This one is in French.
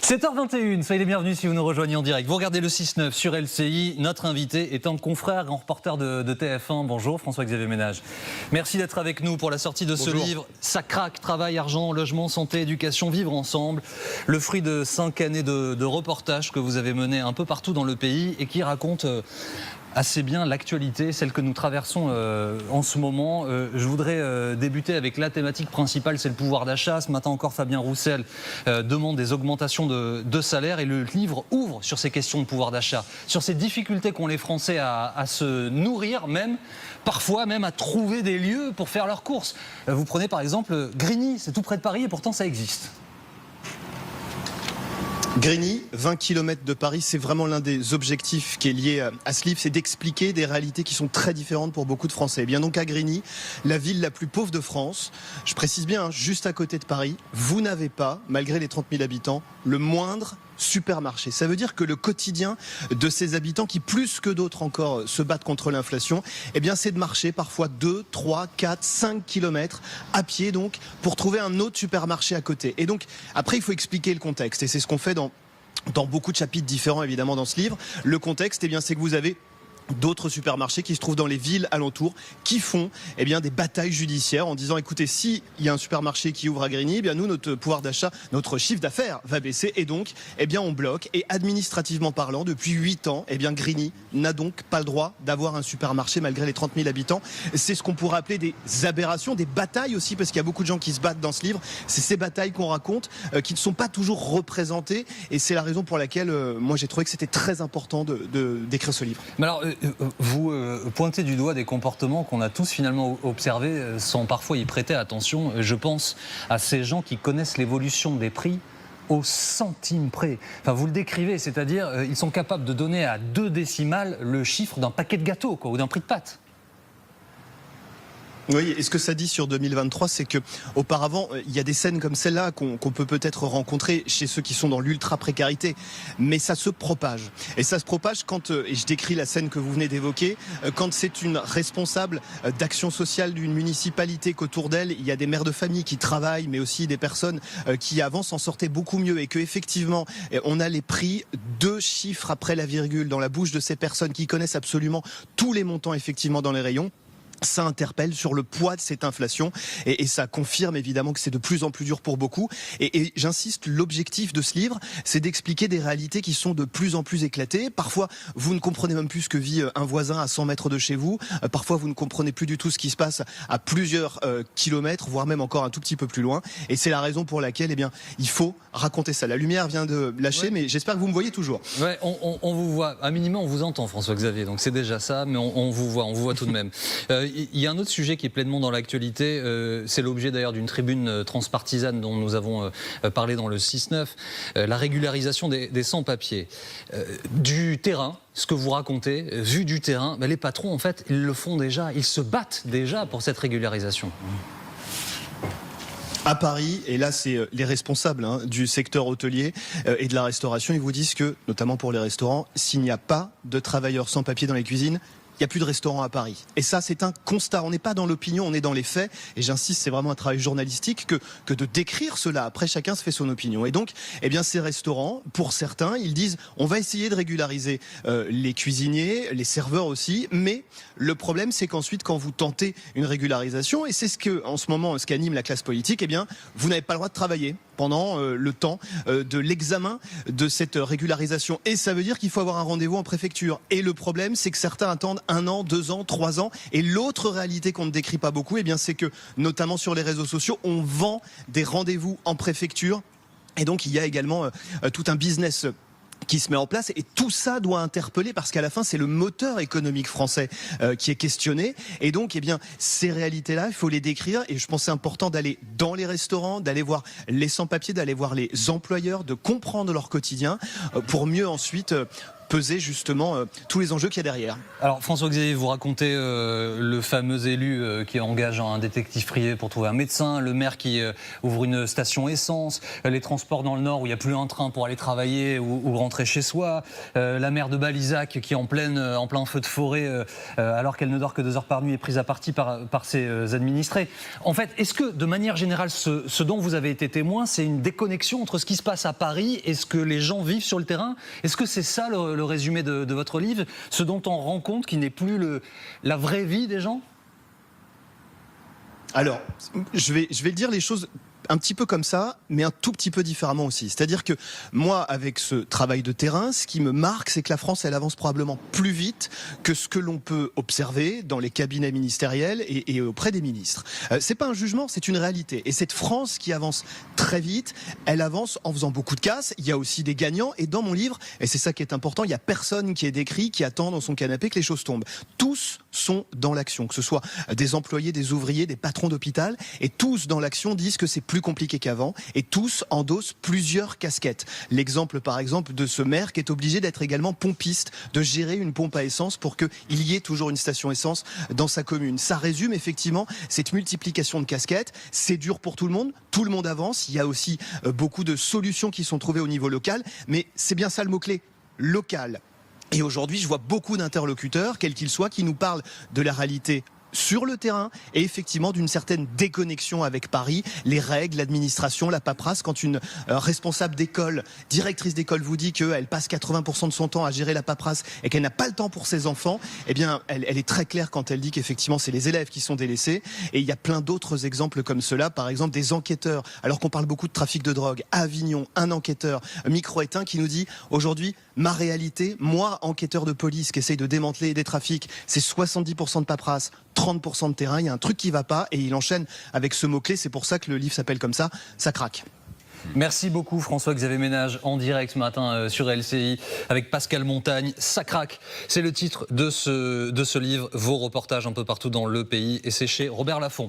7h21, soyez les bienvenus si vous nous rejoignez en direct. Vous regardez le 6-9 sur LCI. Notre invité est un confrère, grand reporter de TF1. Bonjour François-Xavier Ménage. Merci d'être avec nous pour la sortie de ce livre. Ça craque, travail, argent, logement, santé, éducation, vivre ensemble. Le fruit de 5 années de reportage que vous avez mené un peu partout dans le pays et qui raconte assez bien l'actualité, celle que nous traversons en ce moment. Je voudrais débuter avec la thématique principale, c'est le pouvoir d'achat. Ce matin encore, Fabien Roussel demande des augmentations de salaire et le livre ouvre sur ces questions de pouvoir d'achat, sur ces difficultés qu'ont les Français à se nourrir, même parfois même à trouver des lieux pour faire leurs courses. Vous prenez par exemple Grigny, c'est tout près de Paris et pourtant ça existe. Grigny, 20 km de Paris, c'est vraiment l'un des objectifs qui est lié à ce livre, c'est d'expliquer des réalités qui sont très différentes pour beaucoup de Français. Et bien donc à Grigny, la ville la plus pauvre de France, je précise bien, juste à côté de Paris, vous n'avez pas, malgré les 30 000 habitants, le moindre supermarché. Ça veut dire que le quotidien de ces habitants qui, plus que d'autres encore, se battent contre l'inflation, eh bien c'est de marcher parfois 2, 3, 4, 5 kilomètres à pied donc pour trouver un autre supermarché à côté. Et donc après il faut expliquer le contexte et c'est ce qu'on fait dans beaucoup de chapitres différents évidemment dans ce livre. Le contexte, eh bien c'est que vous avez d'autres supermarchés qui se trouvent dans les villes alentours qui font eh bien des batailles judiciaires en disant écoutez, si il y a un supermarché qui ouvre à Grigny, eh bien nous notre pouvoir d'achat, notre chiffre d'affaires va baisser et donc eh bien on bloque. Et administrativement parlant, depuis 8 ans, eh bien Grigny n'a donc pas le droit d'avoir un supermarché malgré les 30 000 habitants. C'est ce qu'on pourrait appeler des aberrations, des batailles aussi, parce qu'il y a beaucoup de gens qui se battent dans ce livre. C'est ces batailles qu'on raconte qui ne sont pas toujours représentées et c'est la raison pour laquelle moi j'ai trouvé que c'était très important d'écrire ce livre. Mais alors, vous pointez du doigt des comportements qu'on a tous finalement observés sans parfois y prêter attention. Je pense à ces gens qui connaissent l'évolution des prix au centime près. Enfin, vous le décrivez, c'est-à-dire ils sont capables de donner à 2 décimales le chiffre d'un paquet de gâteaux quoi, ou d'un prix de pâtes. Oui, et ce que ça dit sur 2023, c'est que auparavant, il y a des scènes comme celle-là qu'on peut peut-être rencontrer chez ceux qui sont dans l'ultra-précarité, mais ça se propage. Et ça se propage quand, et je décris la scène que vous venez d'évoquer, quand c'est une responsable d'action sociale d'une municipalité qu'autour d'elle, il y a des mères de famille qui travaillent, mais aussi des personnes qui avant s'en sortaient beaucoup mieux et que effectivement, on a les prix 2 chiffres après la virgule dans la bouche de ces personnes qui connaissent absolument tous les montants effectivement dans les rayons. Ça interpelle sur le poids de cette inflation et ça confirme évidemment que c'est de plus en plus dur pour beaucoup. Et j'insiste, l'objectif de ce livre, c'est d'expliquer des réalités qui sont de plus en plus éclatées. Parfois, vous ne comprenez même plus ce que vit un voisin à 100 mètres de chez vous. Parfois, vous ne comprenez plus du tout ce qui se passe à plusieurs kilomètres, voire même encore un tout petit peu plus loin. Et c'est la raison pour laquelle, eh bien, il faut raconter ça. La lumière vient de lâcher, mais j'espère que vous me voyez toujours. Ouais, on vous voit. À minimum, on vous entend, François-Xavier. Donc c'est déjà ça, mais on vous voit tout de même. Il y a un autre sujet qui est pleinement dans l'actualité, c'est l'objet d'ailleurs d'une tribune transpartisane dont nous avons parlé dans le 6-9, la régularisation des sans-papiers. Du terrain, ce que vous racontez, vu du terrain, les patrons en fait, ils le font déjà, ils se battent déjà pour cette régularisation. À Paris, et là c'est les responsables du secteur hôtelier et de la restauration, ils vous disent que, notamment pour les restaurants, s'il n'y a pas de travailleurs sans papier dans les cuisines, il n'y a plus de restaurants à Paris. Et ça, c'est un constat. On n'est pas dans l'opinion, on est dans les faits. Et j'insiste, c'est vraiment un travail journalistique que de décrire cela. Après, chacun se fait son opinion. Et donc, eh bien, ces restaurants, pour certains, ils disent, on va essayer de régulariser les cuisiniers, les serveurs aussi. Mais le problème, c'est qu'ensuite, quand vous tentez une régularisation, et c'est ce que, en ce moment, ce qu'anime la classe politique, eh bien, vous n'avez pas le droit de travailler pendant le temps de l'examen de cette régularisation. Et ça veut dire qu'il faut avoir un rendez-vous en préfecture. Et le problème, c'est que certains attendent 1 an, 2 ans, 3 ans. Et l'autre réalité qu'on ne décrit pas beaucoup, eh bien, c'est que, notamment sur les réseaux sociaux, on vend des rendez-vous en préfecture. Et donc, il y a également tout un business qui se met en place et tout ça doit interpeller parce qu'à la fin c'est le moteur économique français qui est questionné et donc eh bien ces réalités-là il faut les décrire et je pense que c'est important d'aller dans les restaurants, d'aller voir les sans-papiers, d'aller voir les employeurs, de comprendre leur quotidien pour mieux ensuite peser justement tous les enjeux qu'il y a derrière. Alors François-Xavier, vous racontez le fameux élu qui engage un détective privé pour trouver un médecin, le maire qui ouvre une station essence, les transports dans le Nord où il n'y a plus un train pour aller travailler ou rentrer chez soi, la maire de Balizac qui est en plein feu de forêt alors qu'elle ne dort que 2 heures par nuit est prise à partie par ses administrés. En fait, est-ce que de manière générale, ce dont vous avez été témoin, c'est une déconnexion entre ce qui se passe à Paris et ce que les gens vivent sur le terrain? Est-ce que c'est ça le résumé de votre livre, ce dont on rend compte qui n'est plus la vraie vie des gens? Alors, je vais dire les choses un petit peu comme ça, mais un tout petit peu différemment aussi. C'est-à-dire que moi, avec ce travail de terrain, ce qui me marque, c'est que la France, elle avance probablement plus vite que ce que l'on peut observer dans les cabinets ministériels et auprès des ministres. C'est pas un jugement, c'est une réalité. Et cette France qui avance très vite, elle avance en faisant beaucoup de casse. Il y a aussi des gagnants. Et dans mon livre, et c'est ça qui est important, il y a personne qui est décrit, qui attend dans son canapé que les choses tombent. Tous sont dans l'action, que ce soit des employés, des ouvriers, des patrons d'hôpital, et tous dans l'action disent que c'est plus compliqué qu'avant, et tous endossent plusieurs casquettes. L'exemple par exemple de ce maire qui est obligé d'être également pompiste, de gérer une pompe à essence pour qu'il y ait toujours une station essence dans sa commune. Ça résume effectivement cette multiplication de casquettes. C'est dur pour tout le monde avance, il y a aussi beaucoup de solutions qui sont trouvées au niveau local, mais c'est bien ça le mot-clé, local. Et aujourd'hui, je vois beaucoup d'interlocuteurs, quels qu'ils soient, qui nous parlent de la réalité sur le terrain et effectivement d'une certaine déconnexion avec Paris, les règles, l'administration, la paperasse. Quand une responsable d'école, directrice d'école vous dit qu'elle passe 80% de son temps à gérer la paperasse et qu'elle n'a pas le temps pour ses enfants, eh bien elle est très claire quand elle dit qu'effectivement c'est les élèves qui sont délaissés. Et il y a plein d'autres exemples comme cela, par exemple des enquêteurs, alors qu'on parle beaucoup de trafic de drogue. À Avignon, un enquêteur micro-éteint qui nous dit aujourd'hui ma réalité, moi enquêteur de police qui essaye de démanteler des trafics, c'est 70% de paperasse, 30% de terrain, il y a un truc qui va pas, et il enchaîne avec ce mot-clé, c'est pour ça que le livre s'appelle comme ça craque. Merci beaucoup François-Xavier Ménage, en direct ce matin sur LCI avec Pascal Montagne. Ça craque, c'est le titre de ce livre, vos reportages un peu partout dans le pays, et c'est chez Robert Laffont.